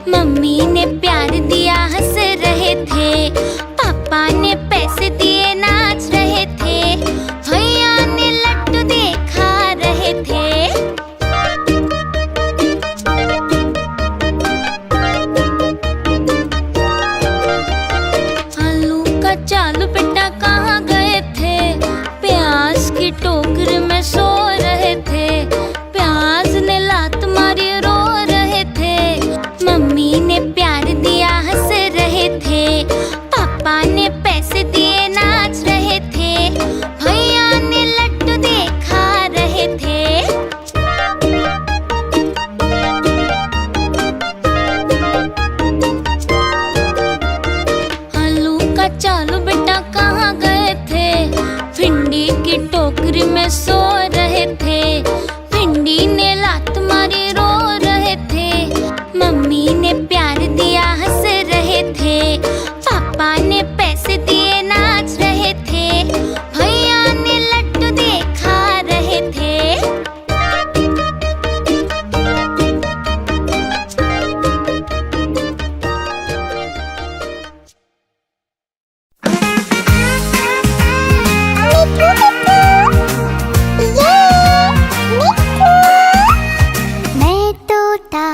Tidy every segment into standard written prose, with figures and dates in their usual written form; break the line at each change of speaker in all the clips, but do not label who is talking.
Mummy ने प्यार दिया हंस रहे थे, पापा ने पैसे दिए नाच रहे थे, भैया ने लड्डू दिए खा रहे थे। आलू का चालू बेटा कहाँ गए थे, प्याज की टोकरी में सो रहे थे, प्याज ने लात मारी रो रहे थे, मम्मी ने प्यार दिया हंस रहे थे, पापा ने पैसे दिए नाच रहे थे, भैया ने लड्डू दिए खा रहे थे। आलू का चालू बेटा कहाँ गए थे, भिंडी की टोकरी में सो रहे थे, भिंडी ने लात मारी रो रहे थे, मम्मी ने प्यार दिया हंस रहे थे, पापा ने पैसे दिए नाच रहे थे, भैया ने लड्डू दिए खा रहे थे। मैं तोता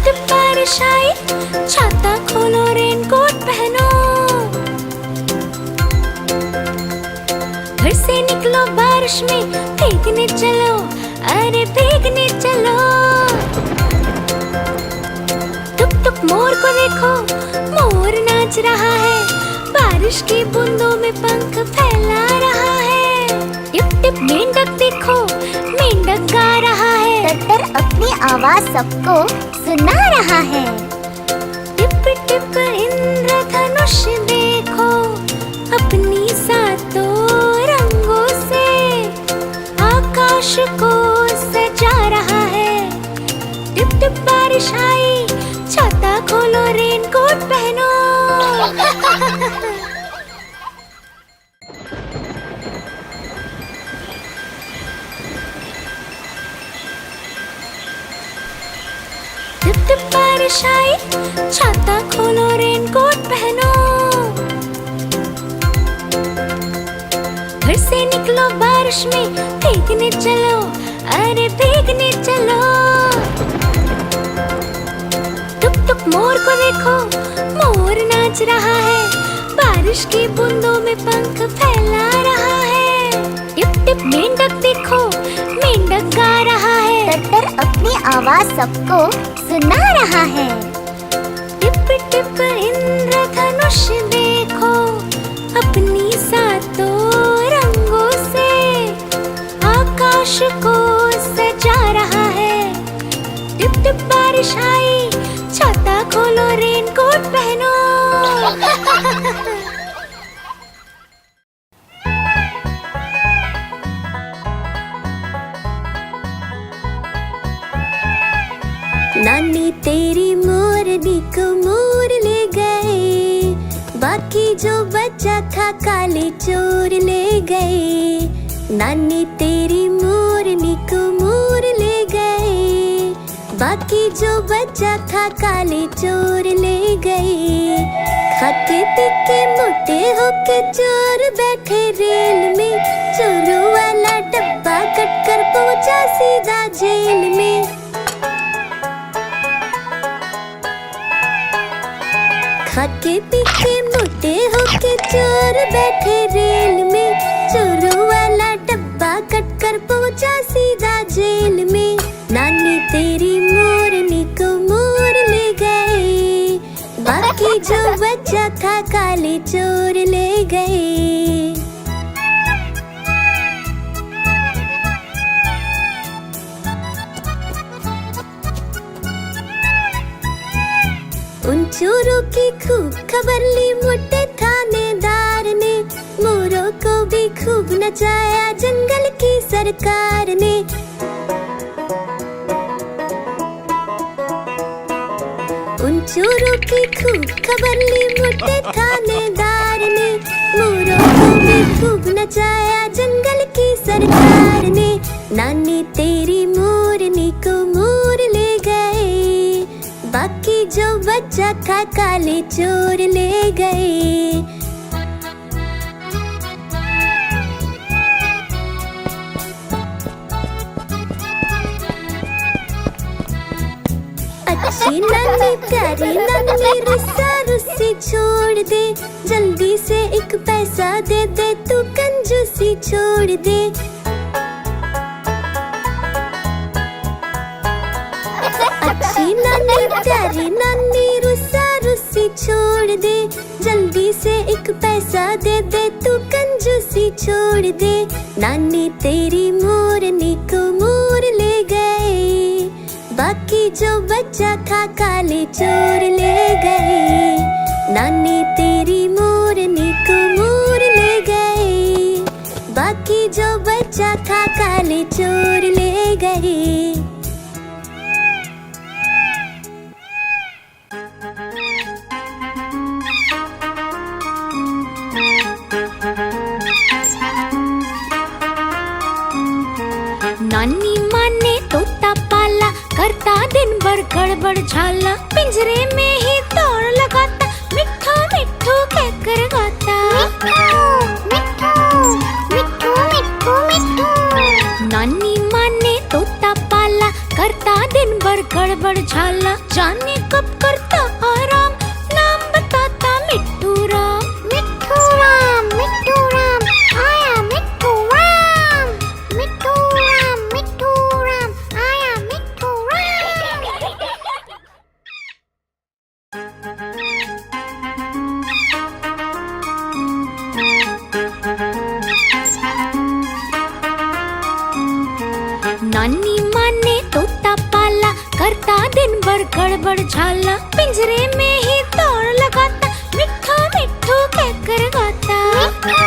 टिप बारिश आई, छाता खोलो रेनकोट पहनो। घर से निकलो बारिश में, भीगने चलो, अरे भीगने चलो। टुक टुक मोर को देखो, मोर नाच रहा है, बारिश की बूंदों में पंख फैला रहा है। टिप टिप मेंढक देखो, मेंढक गा रहा है,
टटर अपनी आवाज सबको सुना रहा है।
टिप टिप इंद्रधनुष देखो, अपनी सातों रंगों से आकाश को सजा रहा है। टिप टिप बारिश आई, छाता खोलो रेनकोट पहनो। टिप टिप बारिश आई, छाता खोलो रेनकोट पहनो। घर से निकलो बारिश में, भीगने चलो, अरे भीगने चलो। टुक टुक मोर को देखो, मोर नाच रहा है, बारिश की बूंदों में पंख फैला रहा है। टिप टिप मेंढक देखो, मेंढक गा रहा है,
टटर अपनी आवाज सबको सुना रहा है।
टिप टिप इंद्रधनुष देखो, अपनी सातों रंगों से आकाश को सजा रहा है। टिप टिप बारिश आई, छाता खोलो रेनकोट पहनो। नानी तेरी मोरनी को मोर ले गए, बाकी जो बचा था काले चोर ले गए। नानी तेरी मोरनी को मोर ले गए, बाकी जो बचा था काले चोर ले गए। खाते पीके मोटे होके चोर बैठे रेल में, चोरों वाला डब्बा कट कर पहुंचा सीधा जेल में। खाके पीके मोटे होके चोर बैठे रेल में, चोरों वाला डब्बा कट कर पहुंचा सीधा जेल में। नानी तेरी मोरनी को मोर ले गए, बाकी जो बचा था काले चोर ले गए। उन चोरों की खूब खबर ली मोटे थानेदार ने, मोरों को भी खूब नचाया जंगल की सरकार ने। उन चोरों की खूब खबर ली मोटे थानेदार ने, मोरों को भी खूब नचाया जंगल की सरकार ने। नानी तेरी मोरनी को मोर ले गए, बाकी जो बचा था काले चोर ले गए। अच्छी नानी प्यारी नानी रुस्सा रुस्सी छोड़ दे, जल्दी से एक पैसा दे दे, तू कंजूसी छोड़ दे। अच्छी नानी प्यारी नानी रुस्सा रुस्सी छोड़ दे, जल्दी से एक पैसा दे दे, तू कंजूसी छोड़ दे। नानी तेरी मोरनी को मोर ले गए, बाकी जो बचा था काले चोर ले गए। नानी तेरी मोरनी को मोर ले गए, बाकी जो बचा था काले चोर ले गए। नानी माँ ने तोता पाला, करता दिन भर गड़बड़ झाला, पिंजरे में ही दौड़ लगाता, मिट्ठू मिट्ठू कहकर गाता।
मिट्ठू मिट्ठू मिट्ठू मिट्ठू।
नानी माँ ने तोता पाला, करता दिन भर गड़बड़ झाला, जाने कब करता आराम, नाम बताता मिट्ठू राम।
मिट्ठू राम आया मिट्ठू राम, मिट्ठू राम आया मिट्ठू राम।
नानी माँ ने तोता पाला, करता दिन भर गड़बड़ झाला, पिंजरे में ही दौड़ लगाता, मिट्ठू मिट्ठू कहकर गाता।
मिट्ठू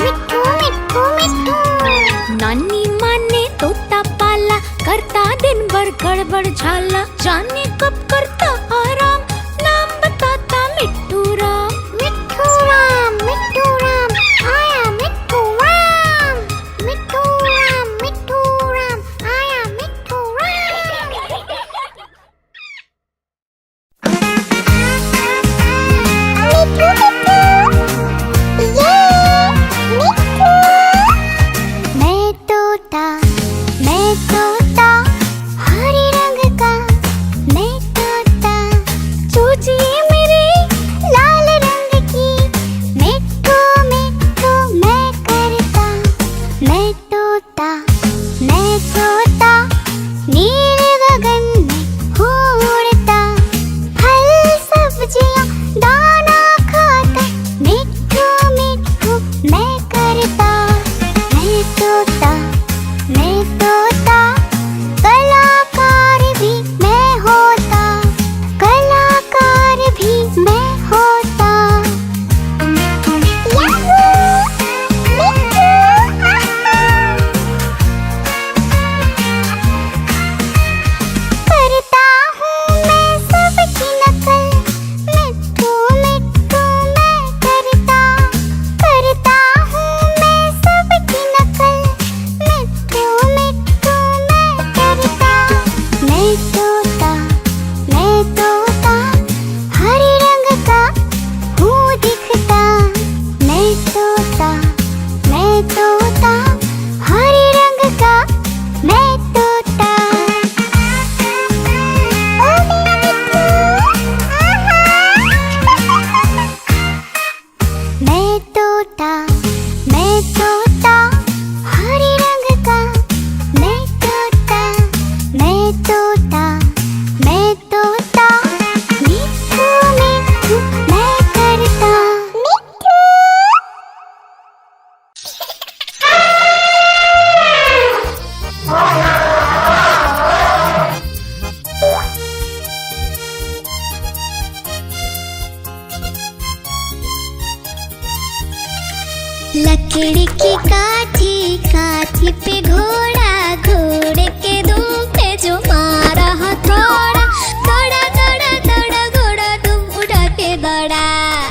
मिट्ठू मिट्ठू।
नानी माँ ने तोता पाला, करता दिन भर गड़बड़ झाला, जाने कब करता आराम, नाम बताता मिट्ठू राम।
मिट्ठू राम आया मिट्ठू राम, मिट्ठू राम आया मिट्ठू राम। मैं तोता हरे रंग का, मैं तोता चूजिए मेरे लाल रंग की, मिट्ठू मिट्ठू मैं करता। मैं तोता नीले गगन में उड़ता, फल सब्जियां दाना खाता, मिट्ठू मिट्ठू मैं करता। मैं तोता कलाकार भी मैं होता, कलाकार भी मैं होता। करता हूँ मैं सबकी नकल, मिट्ठू मिट्ठू मैं करता हूँ मैं सबकी नकल, मिट्ठू मिट्ठू मैं करता। मैं तोता हरे रंग का हूँ दिखता, मैं तोता हरे रंग का मैं तोता। मैं तोता हरे रंग का, मैं तोता मिट्ठू मिट्ठू मैं करता। लकड़ी की काठी पे घोड़ा, घोड़े के दुम पे जो मारा हथौड़ा, दौड़ा घोड़ा दुम उठा के दौड़ा।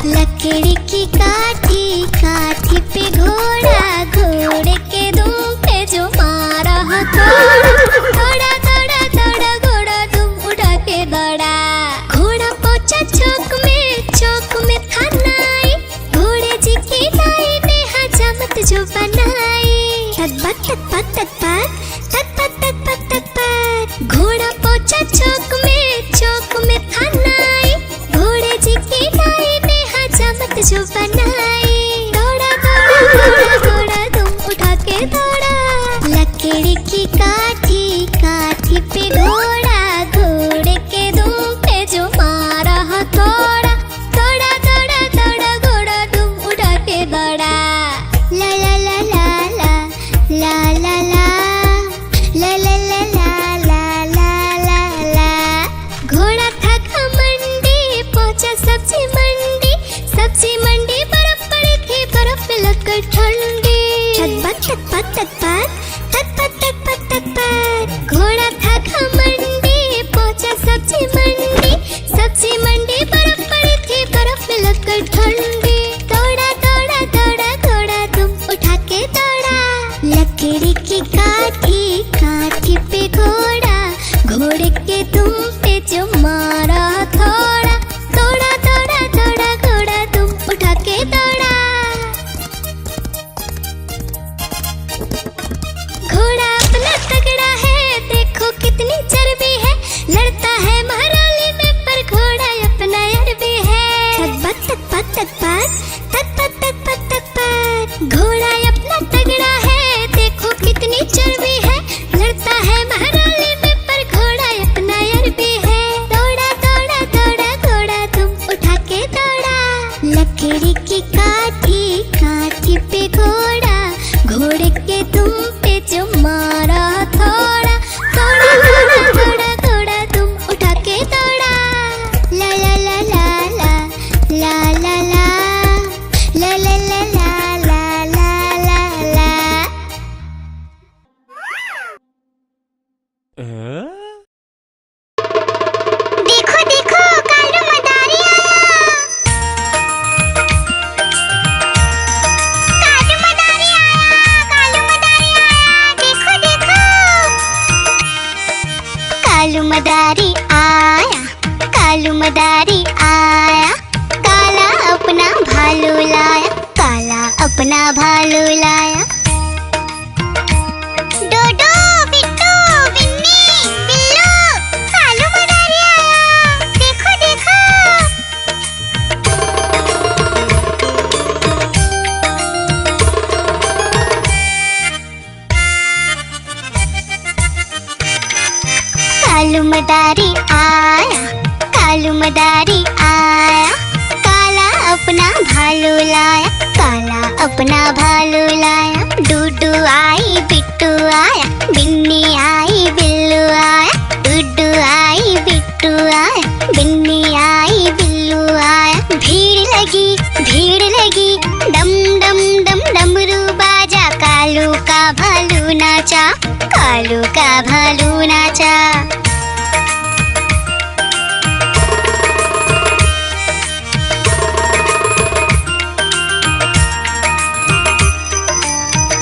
लकड़ी की काठी पे घोड़ा, घोड़े के दुम पे जो मारा हथौड़ा, दौड़ा घोड़ा दुम उठा के दौड़ा। घोड़ा पहुंचा चौक में था नाई, घोड़े जी की दाई ने हजामत जो बनाई। घोड़ा पहुंचा चौक में था नाई, घोड़े जी की दाई ने हजामत जो बनाई। दौड़ा दुम उठा के दौड़ा। लकड़ी की काठी पे घोड़ा, घोड़े के दुम पे जो मारा हथौड़ा, दौड़ा घोड़ा दुम उठा के दौड़ा। ला ला ला ला ला ला ला ला ला ला ला ला ला ला ला। घोड़ा था घमंडी, पहुंचा सब्जी मंडी, बर्फ पड़ी थी, बर्फ में लगकर ठंडी। घोड़ा था घमंडी, पहुंचा सब्जी मंडी, बर्फ पड़ी थी, बर्फ में लगकर ठंडी। दौड़ा घोड़ा तुम उठा के दौड़ा। लकड़ी की काठी पे घोड़ा, घोड़े के तुम पे जो मारा थोड़ा। दौड़ा घोड़ा तुम उठा के दौड़ा। घोड़ा अपना तगड़ा है, देखो कितनी लकड़ी की काठी, काठी पे घोड़ा, घोड़े के दुम पे जो मारा थोड़ा, थोड़ा थोड़ा थोड़ा थोड़ा दुम उठा के दौड़ा। ला ला ला ला ला ला ला ला ला ला ला ला ला ला ला। देखो देखो कालू मदारी आया, कालू मदारी आया, कालू मदारी आया, देखो देखो। कालू मदारी आया, कालू मदारी आया, काला अपना भालू लाया, काला अपना भालू लाया। डोडो बिट्टू बिन्नी बिल्लू, कालू मदारी आया, देखो देखो। कालू मदारी आया, कालू मदारी आया, काला अपना भालू लाया, काला अपना भालू लाया। डूडू आई बिट्टू आया, बिन्नी आई बिल्लू आया, डूडू आई बिट्टू आया, बिन्नी आई बिल्लू आया। भीड़ लगी डम डम डम डमरू बाजा, कालू का भालू नाचा, कालू का भालू नाचा।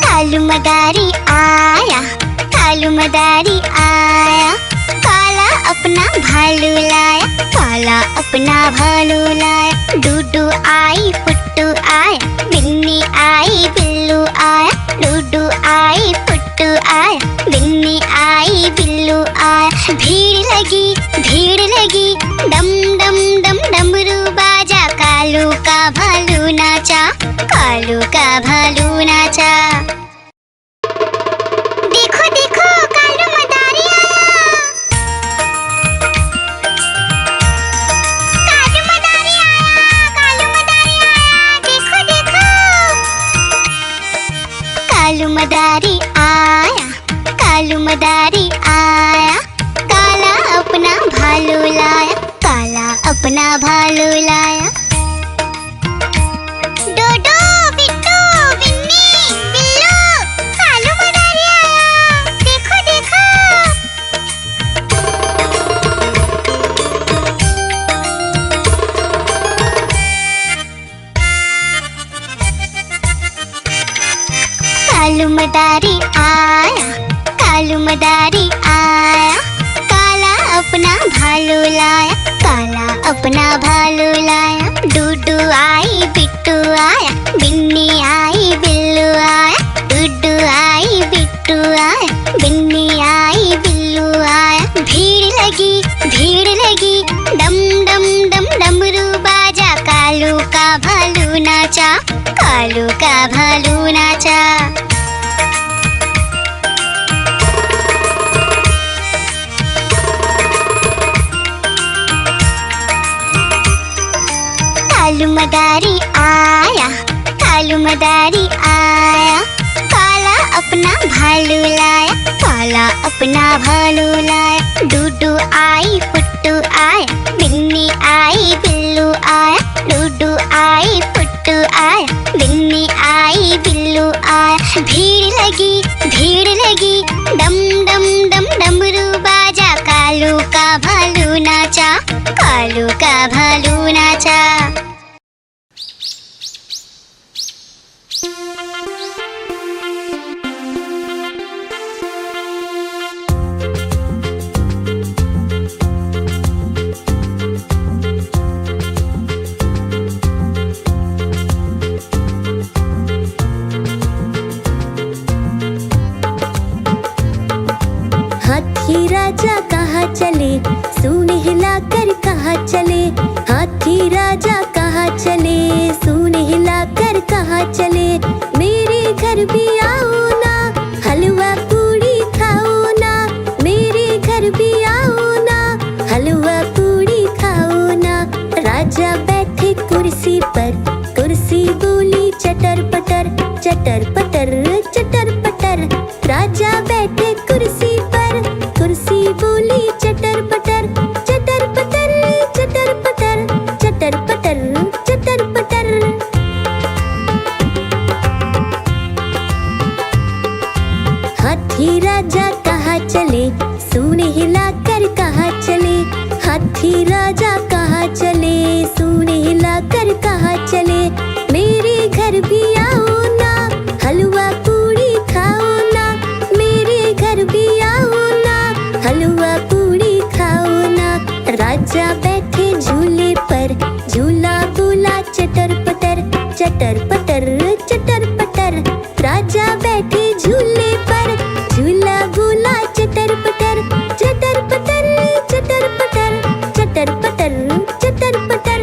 कालू मदारी आया, कालू मदारी आया, काला अपना भालू लाया, काला अपना भालू लाया। डूडू आई पुट्टू आया, बिन्नी आई बिल्लू आया, डूडू आई पुट्टू आया, बिन्नी आई बिल्लू आया। भीड़ लगी डम डम डम डमरू बाजा, कालू का भालू नाचा, कालू का भालू नाचा। देखो देखो कालू मदारी आया, कालू मदारी आया, कालू मदारी आया, देखो देखो। कालू मदारी आया, कालू मदारी आया, काला अपना भालू लाया, काला अपना भालू लाया। डोडो बिट्टू बिन्नी बिल्लू, कालू मदारी आया, देखो देखो। कालू मदारी आया, कालू मदारी आया, काला अपना भालू लाया, काला अपना भालू लाया। डूडू आई बिट्टू आया, बिन्नी आई बिल्लू आया, डूडू आई बिट्टू आया, बिन्नी आई बिल्लू आया। भीड़ लगी डम डम डम डमरू बाजा, कालू का भालू नाचा, कालू का भालू नाचा। कालू मदारी आया, कालू मदारी आया, काला अपना भालू लाया, काला अपना भालू लाया। डूडू आई पुट्टू आया, बिन्नी आई बिल्लू आया, डूडू आई पुट्टू आया, बिन्नी आई बिल्लू आया। भीड़ लगी डम डम डम डमरू बाजा, कालू का भालू नाचा, कालू का भालू नाचा।
हाथी राजा कहाँ चले, सूंड हिलाकर कहाँ चले, हाथी राजा
हाथी राजा कहाँ चले, सोने लाकर कहाँ चले। मेरे घर भी आओ ना, हलवा पूड़ी खाओ ना। मेरे घर भी आओ ना, हलवा पूड़ी खाओ ना। राजा बैठे झूले पर, झूला बोला चटर पटर, चटर पटर चटर पटर। राजा बैठे झूले पर, झूला बोला चटर पटर, चटर पटर चटर पटर, चटर पटर चटर पटर।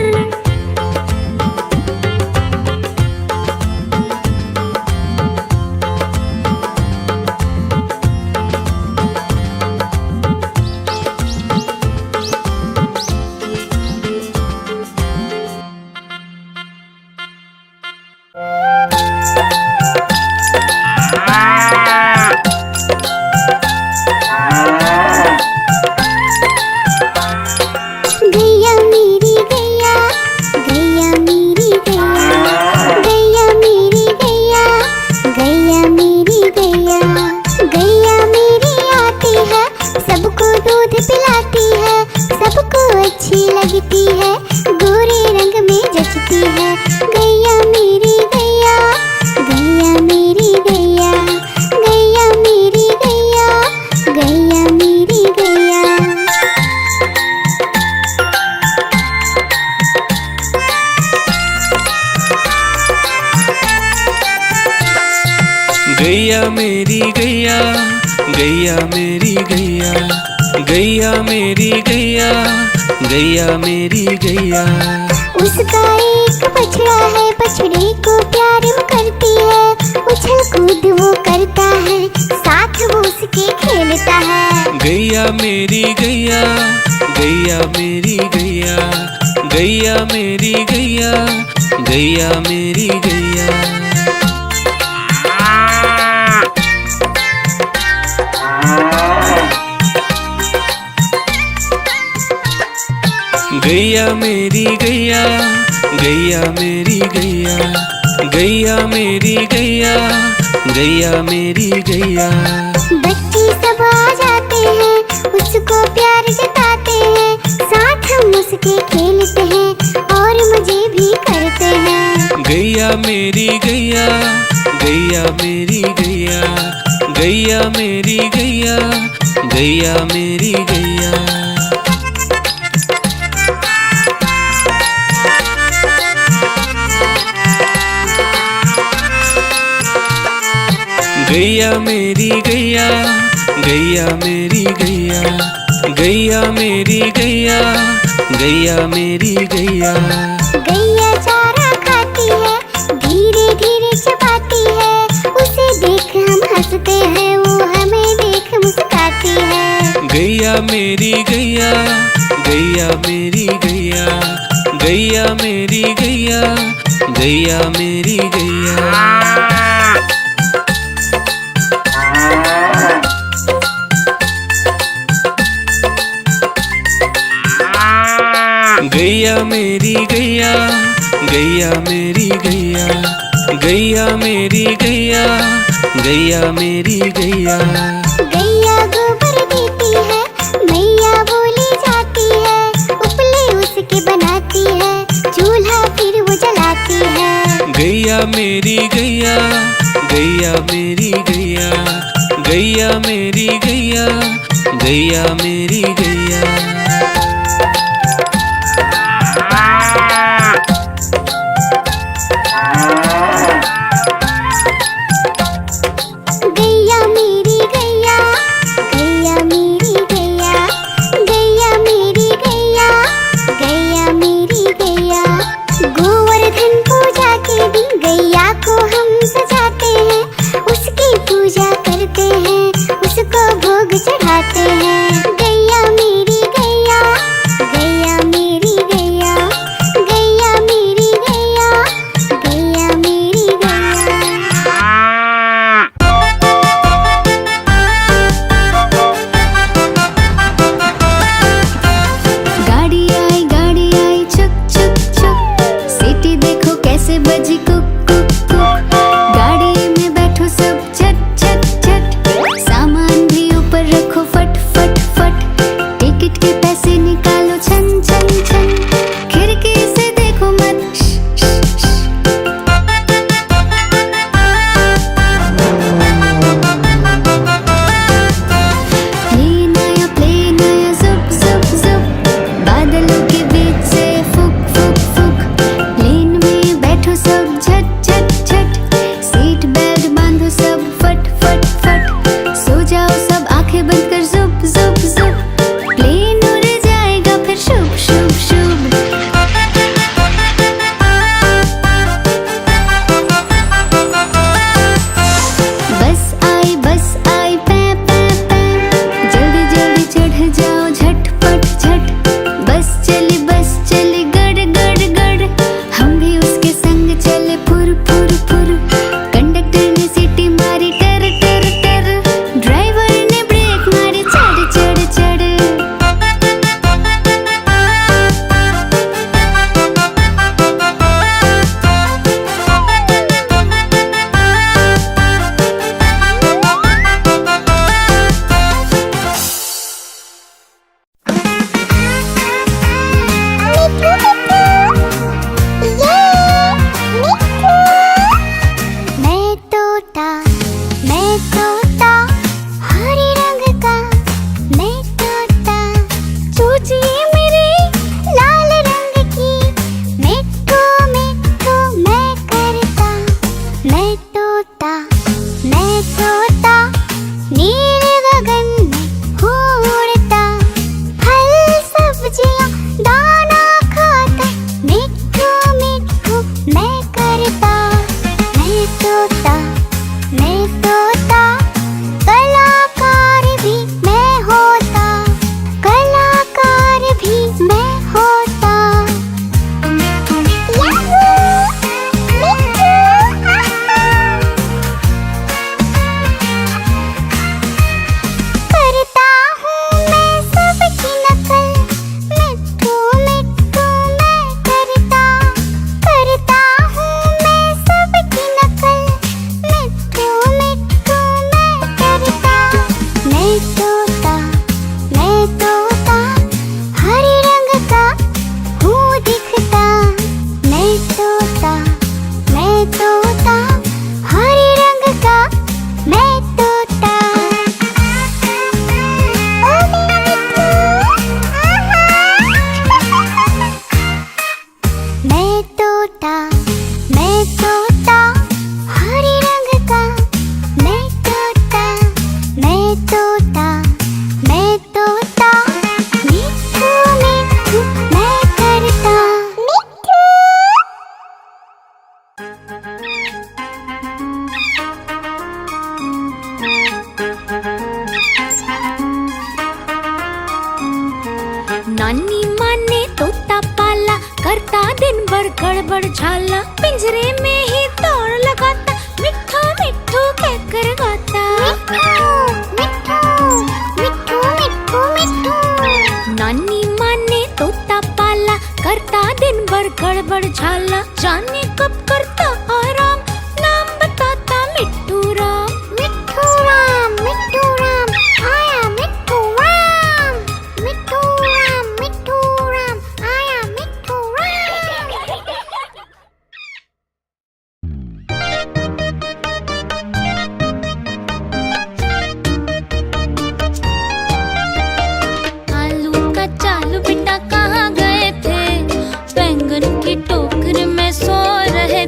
गैया मेरी गैया, गैया मेरी गैया, गैया मेरी गैया, गैया मेरी गैया। गैया मेरी आती है, सबको दूध पिलाती है, सबको अच्छी लगती है, गोरे रंग में जचती है। गैया मेरी गैया, गैया मेरी गैया, गैया मेरी गैया, गैया मेरी गैया।
गैया मेरी गैया, गैया मेरी गैया, गैया मेरी गैया, गैया मेरी गैया।
उसका एक बछड़ा है, बछड़े को प्यार वो करती है, उछल कूद वो करता है, साथ वो उसके खेलता है।
गैया मेरी गैया, गैया मेरी गैया, गैया मेरी गैया, गैया मेरी गैया। गैया मेरी गैया, गैया मेरी गैया, गैया मेरी गैया, गैया मेरी गैया।
बच्चे सब आ जाते हैं, उसको प्यार जताते हैं, साथ हम उसके खेलते हैं और मजे भी करते हैं।
गैया मेरी गैया, गैया मेरी गैया, गैया मेरी गैया, गैया मेरी गैया। गैया मेरी गैया, गैया मेरी गैया, गैया मेरी गैया, गैया मेरी गैया।
गैया चारा खाती है, धीरे धीरे चबाती है, उसे देख हम हंसते हैं, वो हमें देख मुस्कुराती है।
गैया मेरी गैया, गैया मेरी गैया, गैया मेरी गैया, गैया मेरी गैया। गैया मेरी गैया, गैया मेरी गैया, गैया मेरी गैया, गैया मेरी गैया।
गैया गोबर देती है, मैया बोली जाती है, उपले उसके बनाती है, चूल्हा फिर वो जलाती है।
गैया मेरी गैया, गैया मेरी गैया, गैया मेरी गैया, गैया मेरी गैया।
गैया मेरी गैया, गैया मेरी गैया, गैया मेरी गैया, गैया मेरी गैया। गोवर्धन पूजा के दिन गैया को हम सजाते हैं, उसकी पूजा करते हैं, उसको भोग चढ़ाते हैं। गैया मेरी सब्जियाँ मेरे लाल रंग की, मिट्ठू मिट्ठू मैं करता, मैं तोता नीले गगन में उड़ता, फल सब्जियाँ दाना खाता, मिट्ठू मिट्ठू मैं करता, मैं तोता कलाकार भी मैं होता, कलाकार भी मैं होता। करता हूँ मैं सबकी नकल, मिट्ठू मिट्ठू मैं करता हूँ मैं सबकी नकल, मिट्ठू मिट्ठू मैं करता। मैं तोता हरे रंग का हूँ दिखता, मैं तोता हरे रंग का मैं तोता। मैं तोता हरे रंग का मैं तोता, मिट्ठू मिट्ठू मैं करता।
नानी माँ ने तोता पाला, करता दिन भर गड़बड़ झाला, पिंजरे में ही दौड़ लगाता, मिट्ठू मिट्ठू कहकर गाता। नानी माँ ने तोता पाला, करता दिन भर गड़बड़ झाला, जाने कब करता आराम, नाम बताता मिट्ठू राम।
आया मिट्ठू राम, मिट्ठू राम आया मिट्ठू राम।
आलू का चालू बेटा कहाँ गए थे, बैंगन की टोकरी में सो रहे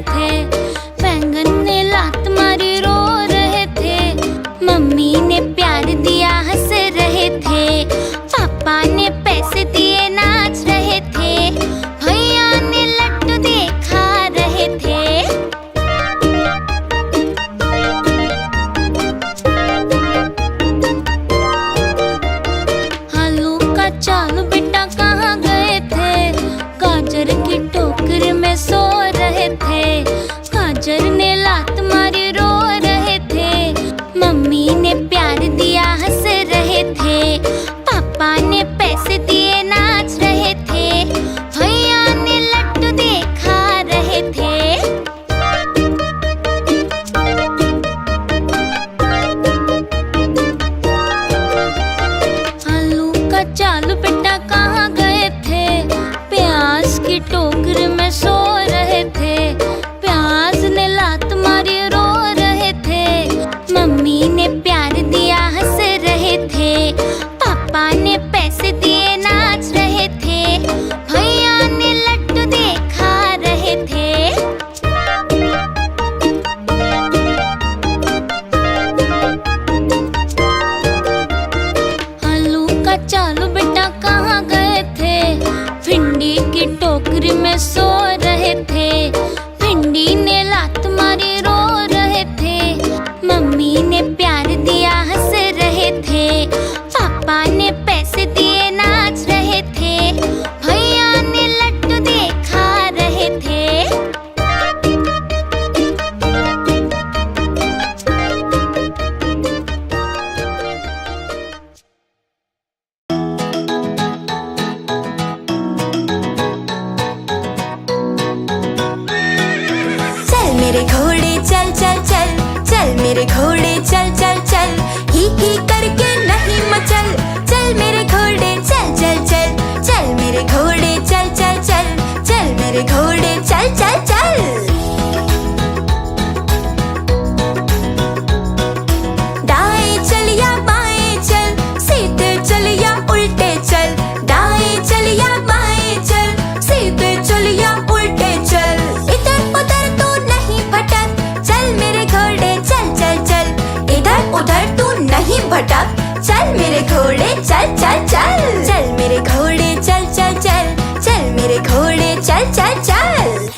चल चल चल चल मेरे घोड़े चल चल चल चल मेरे घोड़े चल चल चल।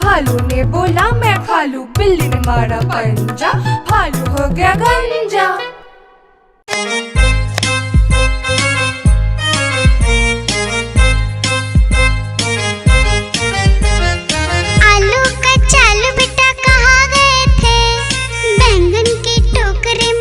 भालू ने बोला मैं खा लूं, बिल्ली ने मारा पंजा, भालू हो गया गंजा।
आलू का चालू बेटा कहाँ गए थे? बैंगन की टोकरी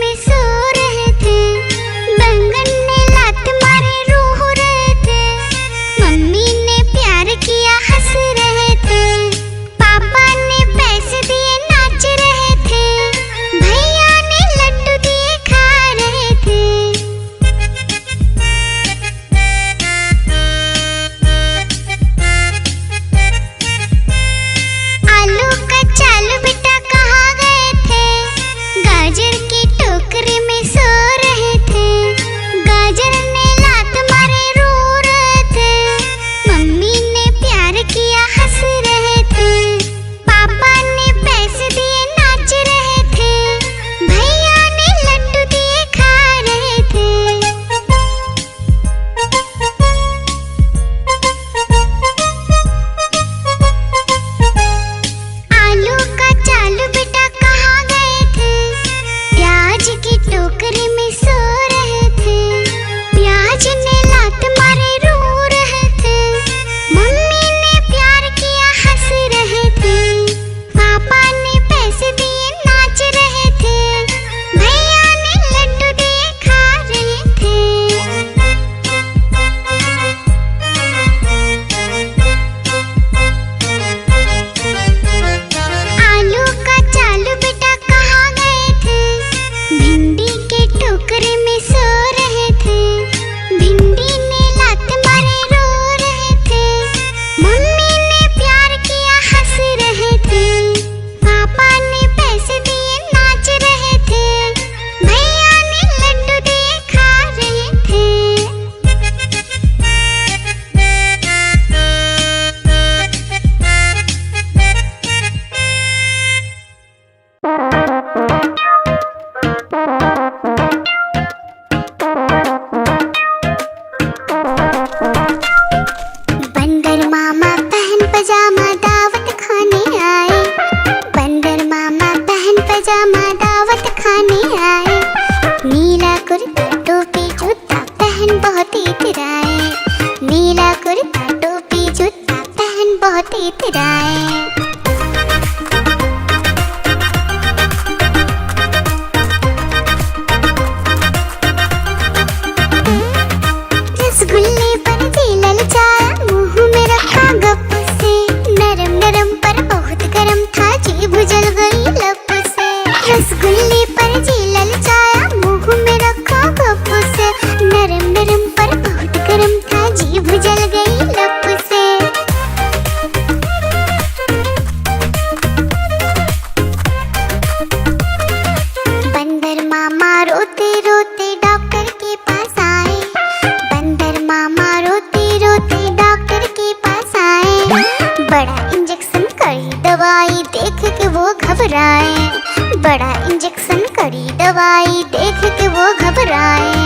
देख के वो घबराए।